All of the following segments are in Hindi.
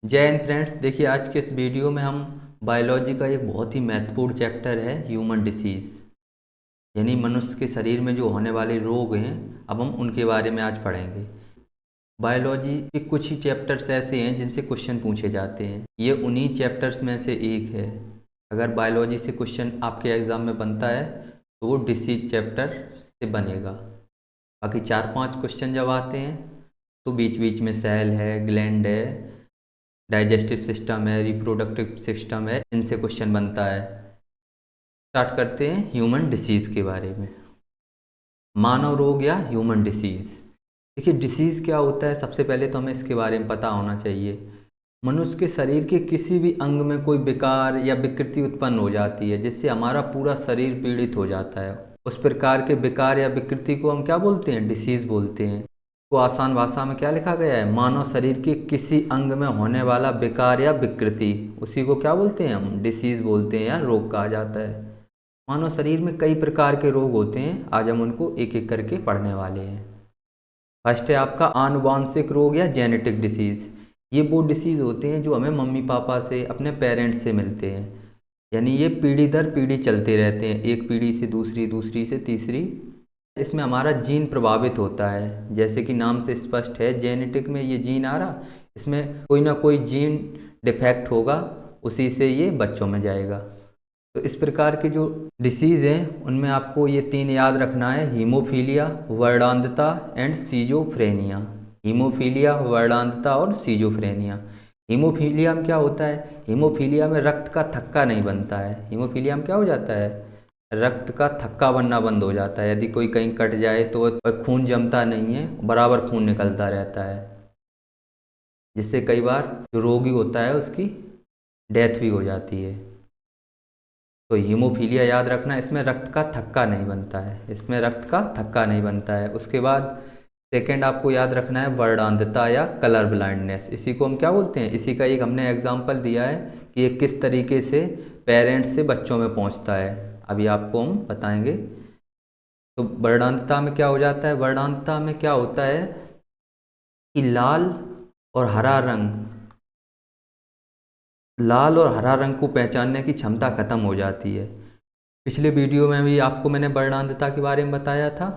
जय हिंद फ्रेंड्स। देखिए, आज के इस वीडियो में हम बायोलॉजी का एक बहुत ही महत्वपूर्ण चैप्टर है ह्यूमन डिसीज़, यानी मनुष्य के शरीर में जो होने वाले रोग हैं। अब हम उनके बारे में आज पढ़ेंगे। बायोलॉजी के कुछ ही चैप्टर्स ऐसे हैं जिनसे क्वेश्चन पूछे जाते हैं। ये उन्हीं चैप्टर्स में से एक है। अगर बायोलॉजी से क्वेश्चन आपके एग्ज़ाम में बनता है तो वो डिसीज चैप्टर से बनेगा। बाकी 4-5 क्वेश्चन जब आते हैं तो बीच बीच में सेल है, ग्लैंड है, डाइजेस्टिव सिस्टम है, रिप्रोडक्टिव सिस्टम है, इनसे क्वेश्चन बनता है। स्टार्ट करते हैं ह्यूमन डिसीज़ के बारे में। मानव रोग या ह्यूमन डिसीज़। देखिए, डिसीज़ क्या होता है, सबसे पहले तो हमें इसके बारे में पता होना चाहिए। मनुष्य के शरीर के किसी भी अंग में कोई विकार या विकृति उत्पन्न हो जाती है जिससे हमारा पूरा शरीर पीड़ित हो जाता है। उस प्रकार के विकार या विकृति को हम क्या बोलते हैं? डिसीज़ बोलते हैं। तो आसान भाषा में क्या लिखा गया है? मानव शरीर के किसी अंग में होने वाला विकार या विकृति, उसी को क्या बोलते हैं? हम डिसीज़ बोलते हैं या रोग कहा जाता है। मानव शरीर में कई प्रकार के रोग होते हैं, आज हम उनको एक एक करके पढ़ने वाले हैं। फर्स्ट है आपका आनुवांशिक रोग या जेनेटिक डिसीज़। ये वो डिसीज़ होते हैं जो हमें मम्मी पापा से, अपने पेरेंट्स से मिलते हैं, यानी ये पीढ़ी दर पीढ़ी चलते रहते हैं, एक पीढ़ी से दूसरी, दूसरी से तीसरी। इसमें हमारा जीन प्रभावित होता है, जैसे कि नाम से स्पष्ट है, जेनेटिक में ये जीन आ रहा, इसमें कोई ना कोई जीन डिफेक्ट होगा, उसी से ये बच्चों में जाएगा। तो इस प्रकार के जो डिसीज़ हैं उनमें आपको ये 3 याद रखना है: हीमोफीलिया, वर्णांधता एंड सीजोफ्रेनिया। हीमोफीलिया, वर्णांधता और सीजोफ्रेनिया। हीमोफीलिया में क्या होता है? हीमोफीलिया में रक्त का थक्का नहीं बनता है। हीमोफीलिया में क्या हो जाता है? रक्त का थक्का बनना बंद हो जाता है। यदि कोई कहीं कट जाए तो खून जमता नहीं है, बराबर खून निकलता रहता है, जिससे कई बार जो रोगी होता है उसकी डेथ भी हो जाती है। तो हीमोफीलिया याद रखना, इसमें रक्त का थक्का नहीं बनता है, इसमें रक्त का थक्का नहीं बनता है। उसके बाद सेकेंड आपको याद रखना है वर्णांधता या कलर ब्लाइंडनेस। इसी को हम क्या बोलते हैं? इसी का एक हमने एग्जाम्पल दिया है कि ये किस तरीके से पेरेंट्स से बच्चों में पहुंचता है, अभी आपको हम बताएंगे। तो वर्णांधता में क्या हो जाता है? वर्णांधता में क्या होता है कि लाल और हरा रंग को पहचानने की क्षमता खत्म हो जाती है। पिछले वीडियो में भी आपको मैंने वर्णांधता के बारे में बताया था।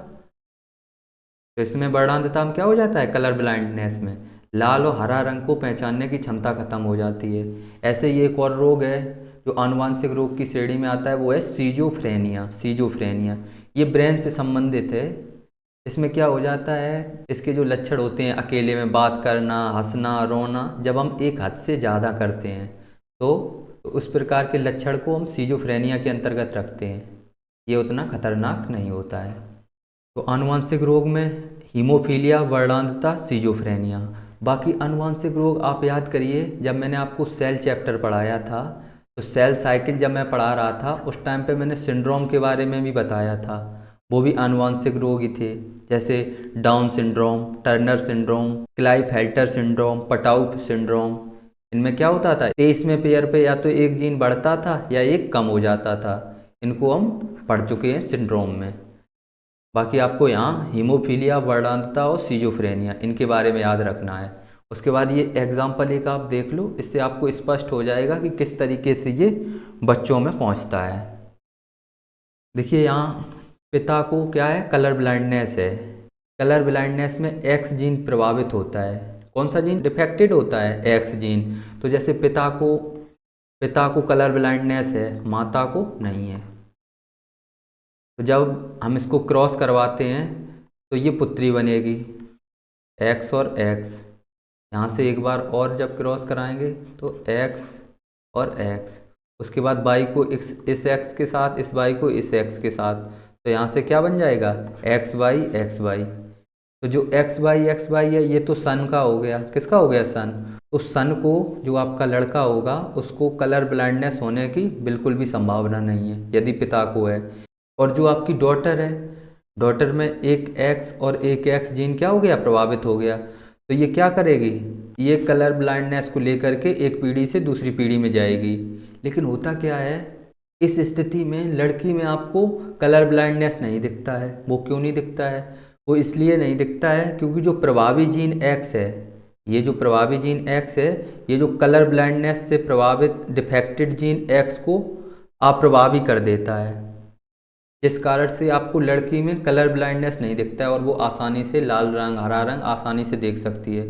तो इसमें वर्णांधता में क्या हो जाता है? कलर ब्लाइंडनेस में लाल और हरा रंग को पहचानने की क्षमता खत्म हो जाती है। ऐसे ही एक और रोग है जो आनुवांशिक रोग की श्रेणी में आता है, वो है सीजोफ्रेनिया। सीजोफ्रेनिया ये ब्रेन से संबंधित है। इसमें क्या हो जाता है, इसके जो लक्षण होते हैं, अकेले में बात करना, हंसना, रोना, जब हम एक हद से ज़्यादा करते हैं तो उस प्रकार के लक्षण को हम सीजोफ्रेनिया के अंतर्गत रखते हैं। ये उतना खतरनाक नहीं होता है। तो आनुवांशिक रोग में हीमोफीलिया, वर्णांधता, सीजोफ्रेनिया। बाकी आनुवांशिक रोग आप याद करिए, जब मैंने आपको सेल चैप्टर पढ़ाया था तो सेल साइकिल जब मैं पढ़ा रहा था उस टाइम पे मैंने सिंड्रोम के बारे में भी बताया था। वो भी आनुवांशिक रोग ही थे, जैसे Down syndrome, Turner syndrome, Klinefelter syndrome, Patau syndrome. इनमें क्या होता था, 23वें पेयर पे या तो एक जीन बढ़ता था या एक कम हो जाता था। इनको हम पढ़ चुके हैं सिंड्रोम में। बाकी आपको यहाँ हीमोफीलिया, वर्णांधता और सीजोफ्रेनिया, इनके बारे में याद रखना है। उसके बाद ये एग्जाम्पल एक आप देख लो, इससे आपको स्पष्ट हो जाएगा कि किस तरीके से ये बच्चों में पहुँचता है। देखिए, यहाँ पिता को क्या है? कलर ब्लाइंडनेस है। कलर ब्लाइंडनेस में एक्स जीन प्रभावित होता है। कौन सा जीन डिफेक्टेड होता है? X gene. तो जैसे पिता को कलर ब्लाइंडनेस है, माता को नहीं है। तो जब हम इसको क्रॉस करवाते हैं तो ये पुत्री बनेगी, एक्स और एक्स। यहाँ से एक बार और जब क्रॉस कराएंगे तो एक्स और एक्स। उसके बाद वाई को इस एक्स के साथ, इस वाई को इस एक्स के साथ, तो यहाँ से क्या बन जाएगा? X Y X Y. तो जो एक्स वाई है ये तो सन का हो गया। किसका हो गया? सन। तो सन को, जो आपका लड़का होगा, उसको कलर ब्लाइंडनेस होने की बिल्कुल भी संभावना नहीं है यदि पिता को है। और जो आपकी डॉटर है, डॉटर में एक एक्स और एक एक्स जीन क्या हो गया? प्रभावित हो गया। तो ये क्या करेगी? ये कलर ब्लाइंडनेस को लेकर के एक पीढ़ी से दूसरी पीढ़ी में जाएगी। लेकिन होता क्या है, इस स्थिति में लड़की में आपको कलर ब्लाइंडनेस नहीं दिखता है। वो क्यों नहीं दिखता है? वो इसलिए नहीं दिखता है क्योंकि जो प्रभावी जीन एक्स है ये जो प्रभावी जीन एक्स है, ये जो कलर ब्लाइंडनेस से प्रभावित डिफेक्टेड जीन एक्स को अप्रभावी कर देता है, जिस कारण से आपको लड़की में कलर ब्लाइंडनेस नहीं दिखता है और वो आसानी से लाल रंग हरा रंग आसानी से देख सकती है।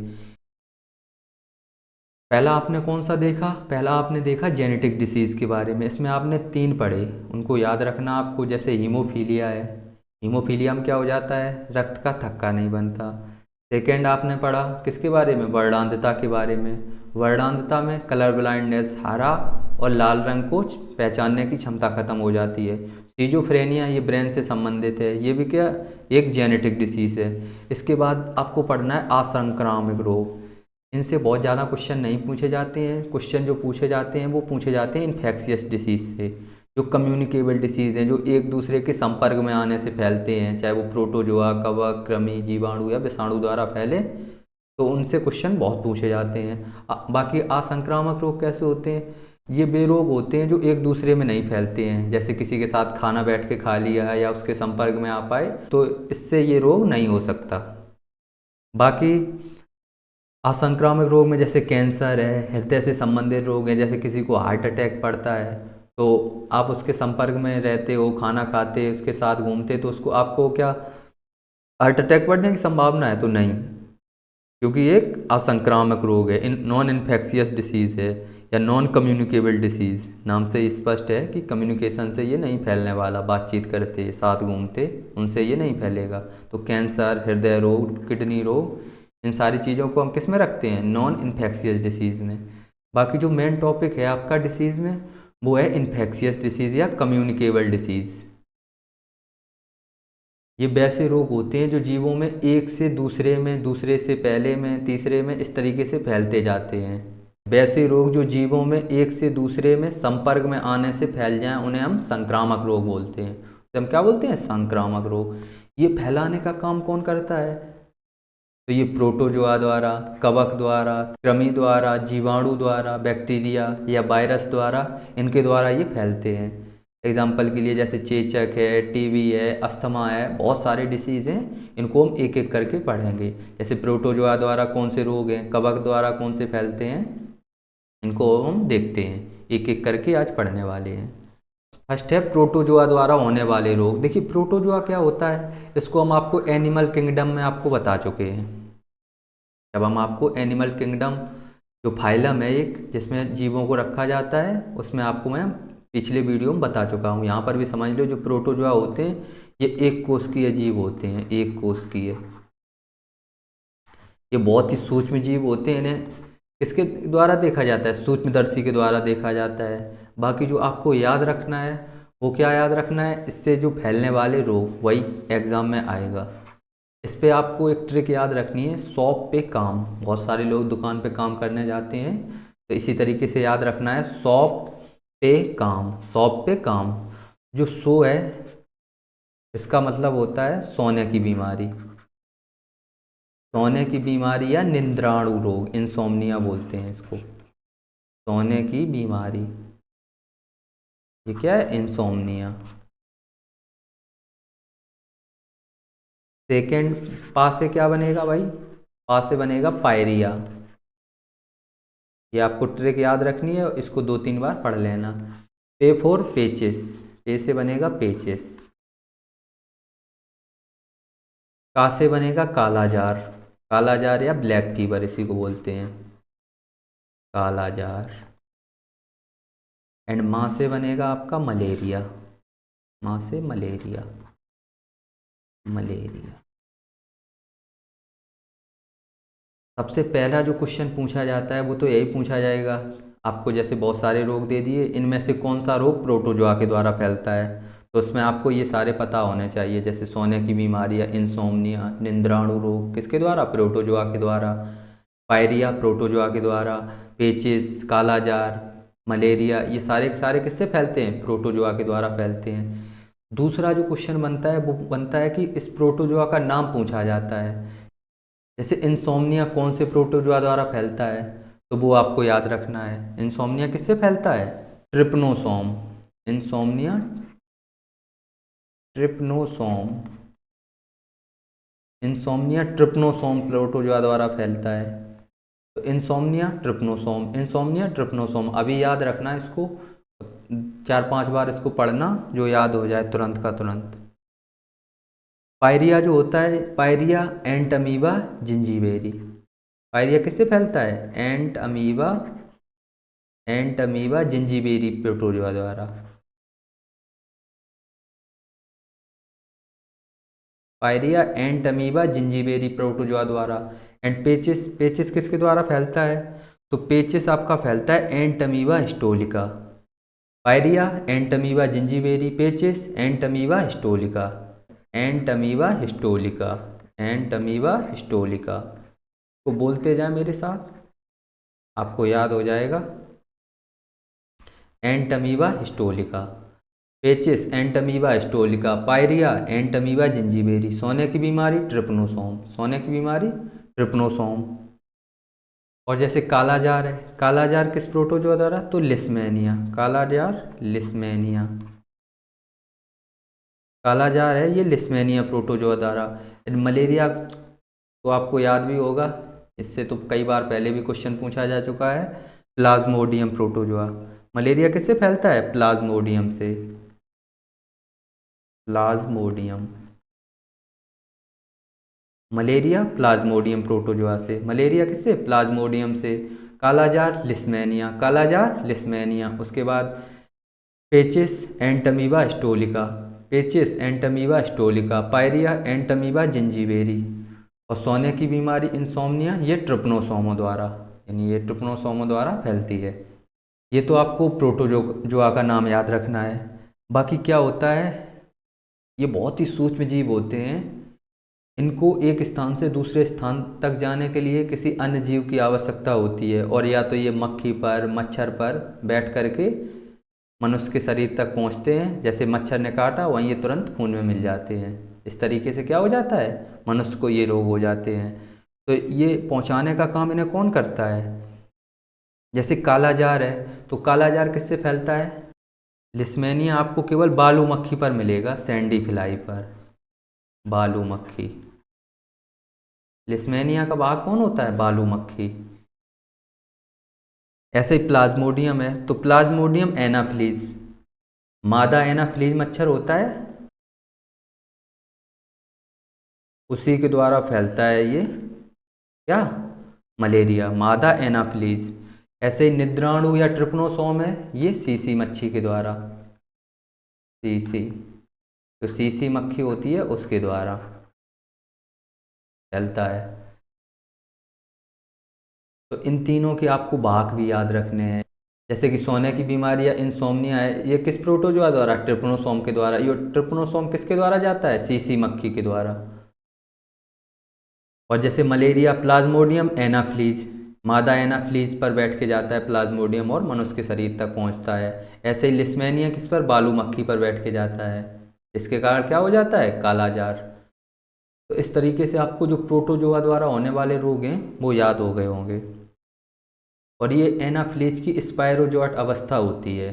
पहला आपने कौन सा देखा? पहला आपने देखा जेनेटिक डिसीज़ के बारे में। इसमें आपने 3 पढ़े, उनको याद रखना आपको। जैसे हीमोफीलिया है, हीमोफीलिया में क्या हो जाता है? रक्त का थक्का नहीं बनता। सेकेंड आपने पढ़ा किसके बारे में? वर्णांधता के बारे में। वर्णांधता में कलर ब्लाइंडनेस, हरा और लाल रंग को पहचानने की क्षमता खत्म हो जाती है। सिजोफ्रेनिया ये ब्रेन से संबंधित है, ये भी क्या एक जेनेटिक डिसीज़ है। इसके बाद आपको पढ़ना है असंक्रामक रोग। इनसे बहुत ज़्यादा क्वेश्चन नहीं पूछे जाते हैं। क्वेश्चन जो पूछे जाते हैं वो पूछे जाते हैं इन्फेक्शियस डिसीज़ से, जो कम्युनिकेबल डिसीज़ हैं, जो एक दूसरे के संपर्क में आने से फैलते हैं, चाहे वो प्रोटोजोआ, कवक, कृमि, जीवाणु या विषाणु द्वारा फैले, तो उनसे क्वेश्चन बहुत पूछे जाते हैं। बाकी असंक्रामक रोग कैसे होते हैं? ये वे रोग होते हैं जो एक दूसरे में नहीं फैलते हैं, जैसे किसी के साथ खाना बैठ के खा लिया या उसके संपर्क में आ पाए, तो इससे ये रोग नहीं हो सकता। बाकी असंक्रामक रोग में जैसे कैंसर है, हृदय से संबंधित रोग हैं, जैसे किसी को हार्ट अटैक पड़ता है, तो आप उसके संपर्क में रहते हो, खाना खाते, उसके साथ घूमते, तो उसको आपको क्या हार्ट अटैक पड़ने की संभावना है? तो नहीं, क्योंकि ये एक असंक्रामक रोग है, नॉन इन्फेक्शियस डिसीज़ है या नॉन कम्युनिकेबल डिसीज़। नाम से ही स्पष्ट है कि कम्युनिकेशन से ये नहीं फैलने वाला, बातचीत करते, साथ घूमते, उनसे ये नहीं फैलेगा। तो कैंसर, हृदय रोग, किडनी रोग, इन सारी चीज़ों को हम किस में रखते हैं? नॉन इन्फेक्शियस डिसीज़ में। बाकी जो मेन टॉपिक है आपका डिसीज़ में, वो है इन्फेक्शियस डिसीज़ या कम्युनिकेबल डिसीज़। ये वैसे रोग होते हैं जो जीवों में एक से दूसरे में, दूसरे से पहले में, तीसरे में, इस तरीके से फैलते जाते हैं। वैसे रोग जो जीवों में एक से दूसरे में संपर्क में आने से फैल जाएं, उन्हें हम संक्रामक रोग बोलते हैं। तो हम क्या बोलते हैं? संक्रामक रोग। ये फैलाने का काम कौन करता है? तो ये प्रोटोजोआ द्वारा, कवक द्वारा, कृमि द्वारा, जीवाणु द्वारा, बैक्टीरिया या वायरस द्वारा, इनके द्वारा ये फैलते हैं। एग्जाम्पल के लिए जैसे चेचक है, टीबी है, अस्थमा है, बहुत सारे डिसीज़ हैं, इनको हम एक एक करके पढ़ेंगे। जैसे प्रोटोजोआ द्वारा कौन से रोग हैं, कवक द्वारा कौन से फैलते हैं, इनको हम देखते हैं, एक एक करके आज पढ़ने वाले हैं। फर्स्ट है प्रोटोजोआ द्वारा होने वाले रोग। देखिए प्रोटोजोआ क्या होता है, इसको हम आपको एनिमल किंगडम में आपको बता चुके हैं। जब हम आपको एनिमल किंगडम जो फाइलम है एक जिसमें जीवों को रखा जाता है, उसमें आपको मैं पिछले वीडियो में बता चुका हूँ। यहाँ पर भी समझ लो, जो प्रोटोजोआ होते हैं ये एक कोशिकीय जीव होते हैं, एक कोशिकीय। ये बहुत ही सूक्ष्म जीव होते हैं, इन्हें किसके द्वारा देखा जाता है? सूक्ष्मदर्शी के द्वारा देखा जाता है। बाकी जो आपको याद रखना है, वो क्या याद रखना है? इससे जो फैलने वाले रोग, वही एग्ज़ाम में आएगा। इस पे आपको एक ट्रिक याद रखनी है, शॉप पे काम। बहुत सारे लोग दुकान पे काम करने जाते हैं, तो इसी तरीके से याद रखना है, शॉप पे काम, शॉप पे काम। जो सो है, इसका मतलब होता है सोने की बीमारी। सोने की बीमारी या निद्राणु रोग, इंसोम्निया बोलते हैं इसको। सोने की बीमारी, ये क्या है? इंसोम्निया। सेकेंड पा से क्या बनेगा भाई? पा से बनेगा पायरिया। ये आपको ट्रिक याद रखनी है, इसको 2-3 बार पढ़ लेना। पे फॉर पेचिस, पे से बनेगा पेचिस। का से बनेगा कालाजार, कालाजार या ब्लैक फीवर इसी को बोलते हैं, कालाजार। एंड माँ से बनेगा आपका मलेरिया, माँ से मलेरिया, मलेरिया। सबसे पहला जो क्वेश्चन पूछा जाता है वो तो यही पूछा जाएगा आपको, जैसे बहुत सारे रोग दे दिए, इनमें से कौन सा रोग प्रोटोजोआ के द्वारा फैलता है? तो उसमें आपको ये सारे पता होने चाहिए, जैसे सोने की बीमारी या इंसोम्निया, निद्राणु रोग किसके द्वारा? प्रोटोजोआ के द्वारा। पायरिया प्रोटोजोआ के द्वारा। पेचिस, कालाजार, मलेरिया, ये सारे के सारे किससे फैलते हैं? प्रोटोजोआ के द्वारा फैलते हैं। दूसरा जो क्वेश्चन बनता है वो बनता है कि इस प्रोटोजोआ का नाम पूछा जाता है। जैसे इंसोम्निया कौन से प्रोटोजोआ द्वारा फैलता है, तो वो आपको याद रखना है। इंसोम्निया किससे फैलता है? ट्रिप्नोसोम। इंसोम्निया ट्रिप्नोसोम, इंसोम्निया ट्रिप्नोसोम प्रोटोजोआ द्वारा फैलता है। तो इंसोम्निया ट्रिपनोसोम, इंसोम्निया ट्रिपनोसोम, अभी याद रखना इसको, 4-5 बार इसको पढ़ना, जो याद हो जाए तुरंत का तुरंत। पायरिया जो होता है, पायरिया एंट अमीबा जिंजीबेरी, पायरिया किससे फैलता है? एंट अमीबा जिंजीबेरी प्रोटोजोआ द्वारा। पायरिया एंट अमीबा जिंजीबेरी प्रोटोजोआ द्वारा। एंड पेचिस, पेचिस किसके द्वारा फैलता है? तो पेचिस आपका फैलता है एंट अमीबा हिस्टोलिका। पायरिया एंट अमीबा जिंजीबेरी, पेचिस एंट अमीबा हिस्टोलिका, एंट अमीबा हिस्टोलिका, एंट अमीबा हिस्टोलिका को बोलते जाए मेरे साथ, आपको याद हो जाएगा। एंट अमीबा हिस्टोलिका, पेचिस एंट अमीबा हिस्टोलिका, पायरिया एंट अमीबा जिंजीबेरी, सोने की बीमारी ट्रिपनोसोम, सोने की बीमारी ट्रिपनोसोम। और जैसे कालाजार है, कालाजार किस प्रोटोजोआ द्वारा? तो लिस्मेनिया, कालाजार लिस्मेनिया, कालाजार है ये लिस्मेनिया प्रोटोजोआ द्वारा। मलेरिया तो आपको याद भी होगा, इससे तो कई बार पहले भी क्वेश्चन पूछा जा चुका है, प्लाज्मोडियम प्रोटोजोआ। मलेरिया किससे फैलता है? प्लाज्मोडियम से, प्लाज्मोडियम, मलेरिया प्लाज्मोडियम प्रोटोजोआ से, मलेरिया किससे? प्लाज्मोडियम से। Kala azar leishmania, kala azar leishmania. उसके बाद पेचिस एंटमीबा हिस्टोलिका, पेचिस एंटमीबा हिस्टोलिका, पायरिया एंटमीबा जिंजीबेरी। और सोने की बीमारी इंसोम्निया, ये ट्रिपनोसोमो द्वारा, यानी ये ट्रिपनोसोमो द्वारा फैलती है। ये तो आपको प्रोटोजोआ का नाम याद रखना है। बाकी क्या होता है, ये बहुत ही सूक्ष्म जीव होते हैं, इनको एक स्थान से दूसरे स्थान तक जाने के लिए किसी अन्य जीव की आवश्यकता होती है, और या तो ये मक्खी पर, मच्छर पर बैठ करके मनुष्य के शरीर तक पहुंचते हैं, जैसे मच्छर ने काटा वहीं ये तुरंत खून में मिल जाते हैं। इस तरीके से क्या हो जाता है, मनुष्य को ये रोग हो जाते हैं। तो ये पहुंचाने का काम इन्हें कौन करता है? जैसे कालाजार है, तो कालाजार किससे फैलता है? लिस्मेनिया आपको केवल बालू मक्खी पर मिलेगा, सैंडी फ्लाई पर, बालू मक्खी। लिस्मेनिया का भाग कौन होता है? बालू मक्खी। ऐसे ही प्लाज्मोडियम है, तो प्लाज्मोडियम एनाफ्लीज, मादा एनाफ्लीज मच्छर होता है, उसी के द्वारा फैलता है ये क्या? मलेरिया, मादा एनाफ्लीज। ऐसे ही निद्राणु या ट्रिपनोसोम है, ये सीसी मच्छी के द्वारा, सीसी, तो सीसी मक्खी होती है उसके द्वारा फैलता है। तो इन तीनों के आपको भाग भी याद रखने हैं, जैसे कि सोने की बीमारी या इंसोम्निया है, ये किस प्रोटोजोआ द्वारा? ट्रिपनोसोम के द्वारा। ये ट्रिपनोसोम किसके द्वारा जाता है? सीसी मक्खी के द्वारा। और जैसे मलेरिया प्लाज्मोडियम एनाफ्लीज, मादा एनाफ्लीज पर बैठ के जाता है प्लाज्मोडियम और मनुष्य के शरीर तक पहुंचता है। ऐसे ही लिस्मेनिया किस पर? बालू मक्खी पर बैठ के जाता है, इसके कारण क्या हो जाता है? कालाजार। तो इस तरीके से आपको जो प्रोटोजोआ द्वारा होने वाले रोग हैं वो याद हो गए होंगे। और ये एनाफ्लीज की स्पायरोजोइट अवस्था होती है।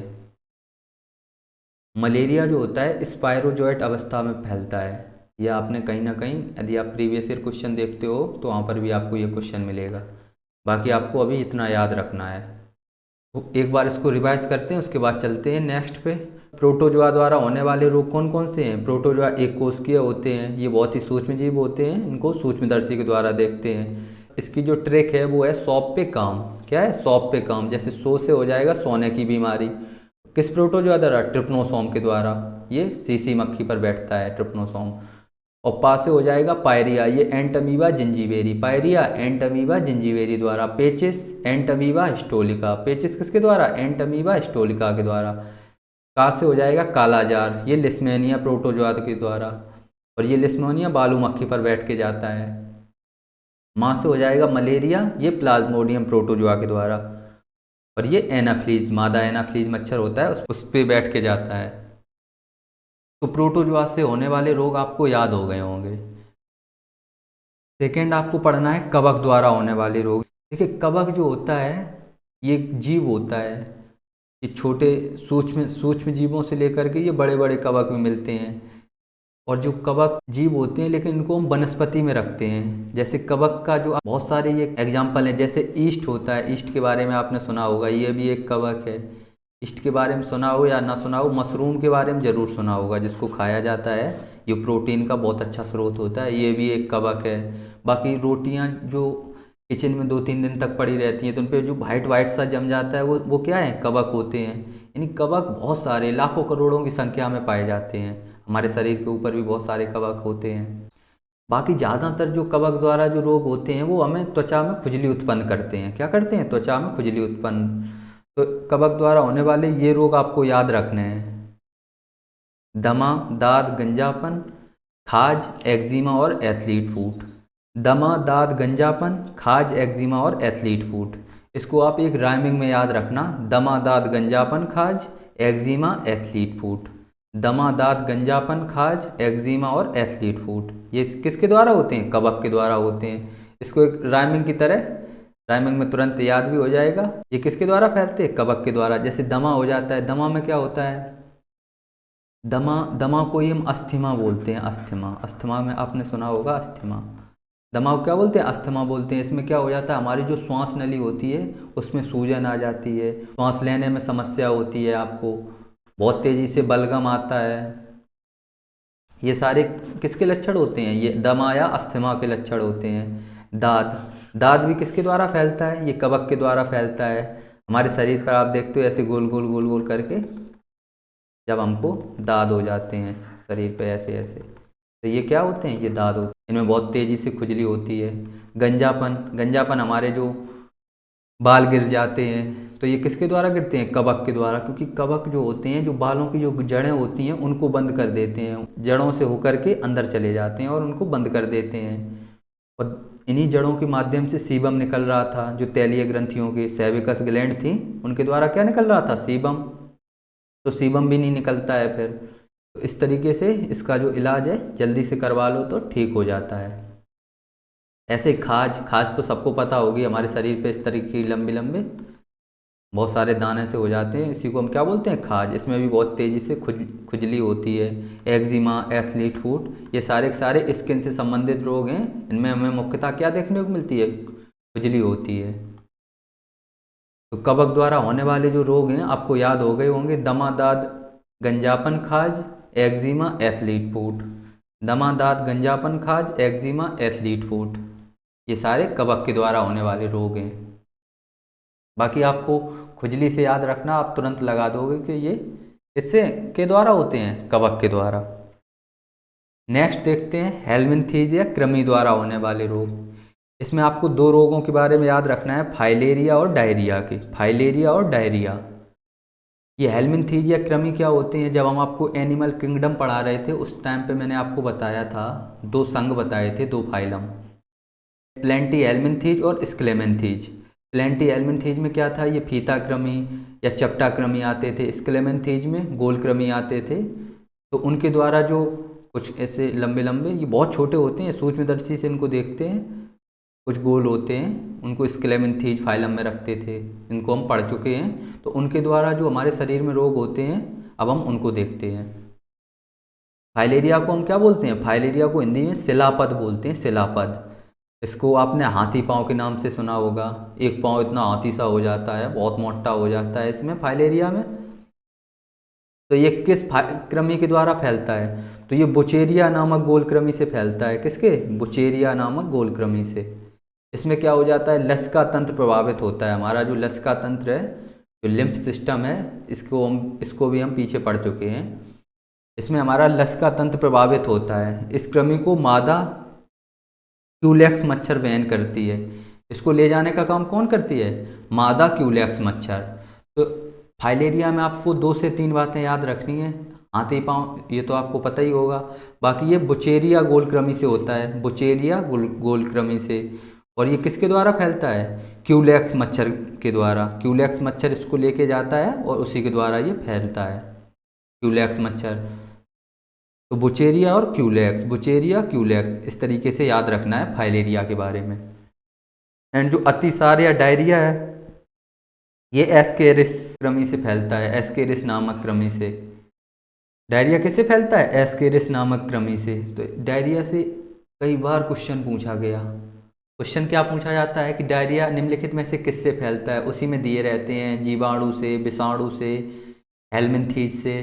मलेरिया जो होता है स्पायरोजोइट अवस्था में फैलता है। यह आपने कहीं ना कहीं, यदि आप प्रीवियस ईयर क्वेश्चन देखते हो तो वहाँ पर भी आपको ये क्वेश्चन मिलेगा। बाकी आपको अभी इतना याद रखना है। तो एक बार इसको रिवाइज करते हैं, उसके बाद चलते हैं नेक्स्ट पे। प्रोटोजोआ द्वारा होने वाले रोग कौन कौन से हैं? प्रोटोजोआ एक कोशिकीय होते हैं, ये बहुत ही सूक्ष्म जीव होते हैं, इनको सूक्ष्मदर्शी के द्वारा देखते हैं। इसकी जो ट्रिक है वो है सौंप पे काम। क्या है? सौंप पे काम। जैसे सो से हो जाएगा सोने की बीमारी, किस प्रोटोजोआ द्वारा? ट्रिपनोसोम के द्वारा, ये सीसी मक्खी पर बैठता है ट्रिपनोसोम। और पा से हो जाएगा पायरिया, ये एंटमीबा जिंजीबेरी, पायरिया एंटमीबा जिंजीबेरी द्वारा। पेचिस एंटमीबा हिस्टोलिका, पेचिस किसके द्वारा? एंटमीबा हिस्टोलिका के द्वारा। का से हो जाएगा कालाजार, ये लिस्मेनिया प्रोटोजोआ के द्वारा, और ये लिस्मेनिया बालू मक्खी पर बैठ के जाता है। माँ से हो जाएगा मलेरिया, ये प्लाज्मोडियम प्रोटोजोआ के द्वारा, और ये एनाफ्लीज, मादा एनाफ्लीज मच्छर होता है उस पर बैठ के जाता है। तो प्रोटोजोआ से होने वाले रोग आपको याद हो गए होंगे। सेकेंड आपको पढ़ना है कवक द्वारा होने वाले रोग। देखिए कवक जो होता है ये एक जीव होता है, ये छोटे सूक्ष्म सूक्ष्म जीवों से लेकर के ये बड़े बड़े कवक में मिलते हैं। और जो कवक जीव होते हैं, लेकिन इनको हम वनस्पति में रखते हैं। जैसे कवक का जो बहुत सारे ये एग्जाम्पल हैं, जैसे ईस्ट होता है, ईस्ट के बारे में आपने सुना होगा, ये भी एक कवक है। ईस्ट के बारे में सुना हो या ना सुना हो, मशरूम के बारे में ज़रूर सुना होगा, जिसको खाया जाता है, ये प्रोटीन का बहुत अच्छा स्रोत होता है, ये भी एक कवक है। बाकी रोटियां जो किचन में 2-3 दिन तक पड़ी रहती हैं, तो उन पर जो वाइट वाइट सा जम जाता है, वो क्या है, कवक होते हैं। यानी कवक बहुत सारे लाखों करोड़ों की संख्या में पाए जाते हैं। हमारे शरीर के ऊपर भी बहुत सारे कवक होते हैं। बाकी ज़्यादातर जो कवक द्वारा जो रोग होते हैं, वो हमें त्वचा में खुजली उत्पन्न करते हैं। क्या करते हैं? त्वचा में खुजली उत्पन्न। तो कवक द्वारा होने वाले ये रोग आपको याद रखने हैं: दमा, दाद, गंजापन, खाज, एक्जिमा और एथलीट फूट। दमा, दाद, गंजापन, खाज, एक्जिमा और एथलीट फूट। इसको आप एक राइमिंग में याद रखना: दमा, दाद, गंजापन, खाज, एक्जिमा, एथलीट फूट। दमा, दाद, गंजापन, खाज, एक्जिमा और एथलीट फूट। ये किसके द्वारा होते हैं? कवक के द्वारा होते हैं। इसको एक राइमिंग की तरह, राइमिंग में तुरंत याद भी हो जाएगा। ये किसके द्वारा फैलते हैं? कवक के द्वारा। जैसे दमा हो जाता है, दमा में क्या होता है? दमा, दमा को ही हम अस्थमा बोलते हैं। अस्थमा, अस्थमा में आपने सुना होगा, अस्थमा। दमा को क्या बोलते हैं? अस्थमा बोलते हैं। इसमें क्या हो जाता है, हमारी जो श्वास नली होती है उसमें सूजन आ जाती है, श्वास लेने में समस्या होती है, आपको बहुत तेज़ी से बलगम आता है। ये सारे किसके लक्षण होते हैं? ये दमा या अस्थमा के लक्षण होते हैं। दाद, दाद भी किसके द्वारा फैलता है? ये कवक के द्वारा फैलता है। हमारे शरीर पर आप देखते हो ऐसे गोल गोल गोल गोल करके जब हमको दाद हो जाते हैं शरीर पे ऐसे ऐसे, तो ये क्या होते हैं? ये दाद होते हैं। इनमें बहुत तेज़ी से खुजली होती है। गंजापन, गंजापन हमारे जो बाल गिर जाते हैं, तो ये किसके द्वारा गिरते हैं? कवक के द्वारा। क्योंकि कवक जो होते हैं, जो बालों की जो जड़ें होती हैं उनको बंद कर देते हैं, जड़ों से होकर के अंदर चले जाते हैं और उनको बंद कर देते हैं। और इन्हीं जड़ों के माध्यम से सीबम निकल रहा था, जो तैलीय ग्रंथियों के सेविकस ग्लैंड थी, उनके द्वारा क्या निकल रहा था? सीबम। तो सीबम भी नहीं निकलता है फिर। तो इस तरीके से इसका जो इलाज है, जल्दी से करवा लो तो ठीक हो जाता है। ऐसे खाज, खाज तो सबको पता होगी, हमारे शरीर पे इस तरीके की लंबे लंबे बहुत सारे दाने से हो जाते हैं, इसी को हम क्या बोलते हैं? खाज। इसमें भी बहुत तेज़ी से खुजली होती है। एक्जिमा, एथलीट फूट, ये सारे के सारे स्किन से संबंधित रोग हैं। इनमें हमें मुख्यतः क्या देखने को मिलती है? खुजली होती है। तो कवक द्वारा होने वाले जो रोग हैं आपको याद हो गए होंगे: दमा, दाद, गंजापन, खाज, एक्जिमा, एथलीट फूट। दमा, दाद, गंजापन, खाज, एक्जिमा, एथलीट फूट, ये सारे कवक के द्वारा होने वाले रोग हैं। बाकी आपको खुजली से याद रखना, आप तुरंत लगा दोगे कि ये इससे के द्वारा होते हैं, कवक के द्वारा। नेक्स्ट देखते हैं हेलमिंथीज या कृमि द्वारा होने वाले रोग। इसमें आपको दो रोगों के बारे में याद रखना है, फाइलेरिया और डायरिया के। फाइलेरिया और डायरिया। ये हेलमिंथीज या कृमि क्या होते हैं? जब हम आपको एनिमल किंगडम पढ़ा रहे थे उस टाइम पे मैंने आपको बताया था, दो संघ बताए थे, दो फाइलम, प्लेंटी हेलमिंथीज और स्क्लेमेंथीज। प्लेंटी हेलमिंथीज में क्या था? ये फीता कृमि या चपटा कृमि आते थे। स्क्लेमेंथीज में गोल कृमि आते थे। तो उनके द्वारा जो कुछ ऐसे लंबे लंबे, ये बहुत छोटे होते हैं, सूक्ष्मदर्शी से इनको देखते हैं, कुछ गोल होते हैं, उनको स्क्लेमेंथीज फाइलम में रखते थे। इनको हम पढ़ चुके हैं। तो उनके द्वारा जो हमारे शरीर में रोग होते हैं, अब हम उनको देखते हैं। फाइलेरिया को हम क्या बोलते हैं? फाइलेरिया को हिंदी में शिलापद बोलते हैं, शिलापद। इसको आपने हाथी पाँव के नाम से सुना होगा। एक पाँव इतना हाथी सा हो जाता है, बहुत मोटा हो जाता है इसमें, फाइलेरिया में। तो ये किस कृमि के द्वारा फैलता है? तो ये बुचेरिया नामक गोल कृमि से फैलता है। किसके? बुचेरिया नामक गोल कृमि से। इसमें क्या हो जाता है? लसिका तंत्र प्रभावित होता है। हमारा जो लसिका तंत्र है, जो लिम्फ सिस्टम है, इसको भी हम पीछे पढ़ चुके हैं। इसमें हमारा लसिका तंत्र प्रभावित होता है। इस कृमि को मादा क्यूलेक्स मच्छर वहन करती है। इसको ले जाने का काम कौन करती है? मादा क्यूलेक्स मच्छर। तो फाइलेरिया में आपको 2 से 3 बातें याद रखनी है। हाथी पाँव, ये तो आपको पता ही होगा। बाकी ये बुचेरिया गोल कृमि से होता है, बुचेरिया गोल कृमि से। और ये किसके द्वारा फैलता है? क्यूलेक्स मच्छर के द्वारा। क्यूलेक्स मच्छर इसको लेके जाता है और उसी के द्वारा ये फैलता है, क्यूलेक्स मच्छर। तो बुचेरिया और क्यूलेक्स, बुचेरिया क्यूलेक्स, इस तरीके से याद रखना है फाइलेरिया के बारे में। एंड जो अतिसार या डायरिया है, ये एस्केरिस कृमि से फैलता है, एस्केरिस नामक कृमि से। डायरिया किससे फैलता है? एस्केरिस नामक कृमि से। तो डायरिया से कई बार क्वेश्चन पूछा गया। क्वेश्चन क्या पूछा जाता है कि डायरिया निम्नलिखित में से किससे फैलता है? उसी में दिए रहते हैं, जीवाणु से, विषाणु से, हेलमिंथीज से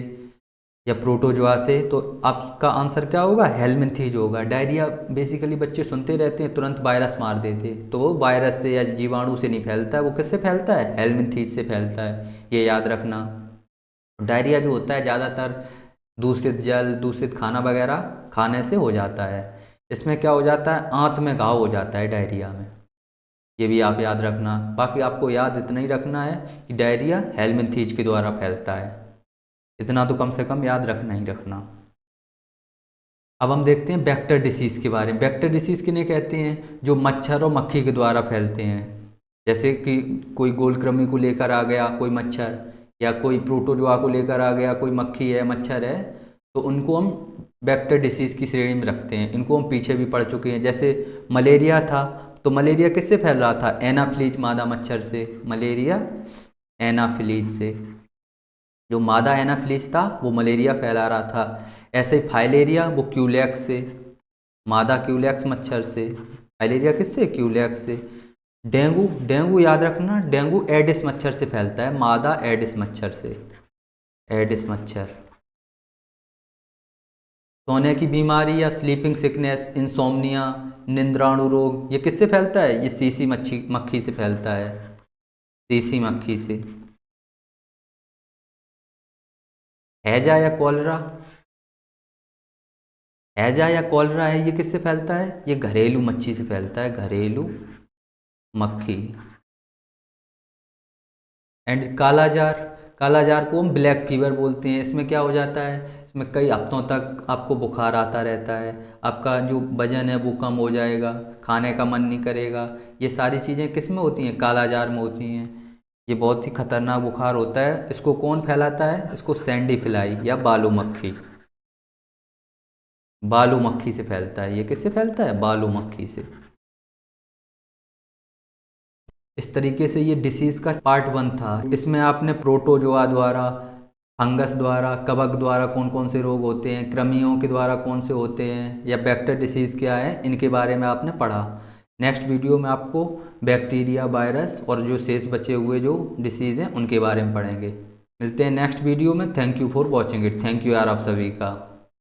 या प्रोटोजोआ से। तो आपका आंसर क्या होगा? हेलमिंथीज होगा। डायरिया बेसिकली बच्चे सुनते रहते हैं, तुरंत वायरस मार देते हैं, तो वो वायरस से या जीवाणु से नहीं फैलता है, वो किससे फैलता है? हेलमिंथीज से फैलता है, ये याद रखना। डायरिया जो होता है ज़्यादातर दूषित जल, दूषित खाना वगैरह खाने से हो जाता है। इसमें क्या हो जाता है? आंत में घाव हो जाता है डायरिया में, ये भी आप याद रखना। बाकी आपको याद इतना ही रखना है कि डायरिया हेलमिंथीज के द्वारा फैलता है, इतना तो कम से कम याद रखना ही रखना। अब हम देखते हैं वेक्टर डिसीज़ के बारे में। वेक्टर डिसीज़ किन्हें कहते हैं? जो मच्छर और मक्खी के द्वारा फैलते हैं। जैसे कि कोई गोलकृमि को लेकर आ गया कोई मच्छर, या कोई प्रोटोजोआ को लेकर आ गया कोई मक्खी है, मच्छर है, तो उनको हम वेक्टर डिसीज़ की श्रेणी में रखते हैं। इनको हम पीछे भी पढ़ चुके हैं। जैसे मलेरिया था, तो मलेरिया किससे फैल रहा था? एनाफ्लीज मादा मच्छर से। मलेरिया एनाफ्लीज से, जो मादा एनाफ्लीज था वो मलेरिया फैला रहा था। ऐसे ही फाइलेरिया, वो क्यूलेक्स से, मादा क्यूलेक्स मच्छर से। फाइलेरिया किससे? क्यूलेक्स से। डेंगू, डेंगू याद रखना, डेंगू एडिस मच्छर से फैलता है, मादा एडिस मच्छर से, एडिस मच्छर। सोने की बीमारी या स्लीपिंग सिकनेस, इंसोम्निया, निंद्राणु रोग, ये किससे फैलता है? ये सीसी मक्खी से फैलता है, सीसी मक्खी से। हैजा या कॉलरा, हैजा या कॉलरा है, ये किससे फैलता है? ये घरेलू मच्छी से फैलता है, घरेलू मक्खी। एंड कालाजार, कालाजार को हम ब्लैक फीवर बोलते हैं। इसमें क्या हो जाता है? इसमें कई हफ्तों तक आपको बुखार आता रहता है, आपका जो वजन है वो कम हो जाएगा, खाने का मन नहीं करेगा। ये सारी चीज़ें किस में होती हैं? कालाजार में होती हैं। ये बहुत ही खतरनाक बुखार होता है। इसको कौन फैलाता है? इसको सैंडी फ्लाई या बालू मक्खी, बालू मक्खी से फैलता है। ये किससे फैलता है? बालू मक्खी से। इस तरीके से ये डिसीज़ का पार्ट 1 था। इसमें आपने प्रोटोजोआ द्वारा, फंगस द्वारा, कवक द्वारा कौन कौन से रोग होते हैं, कृमियों के द्वारा कौन से होते हैं, या वेक्टर डिसीज़ क्या है, इनके बारे में आपने पढ़ा। नेक्स्ट वीडियो में आपको बैक्टीरिया, वायरस और जो शेष बचे हुए जो डिसीज़ हैं उनके बारे में पढ़ेंगे। मिलते हैं नेक्स्ट वीडियो में। Thank you for watching it. Thank you यार आप सभी का।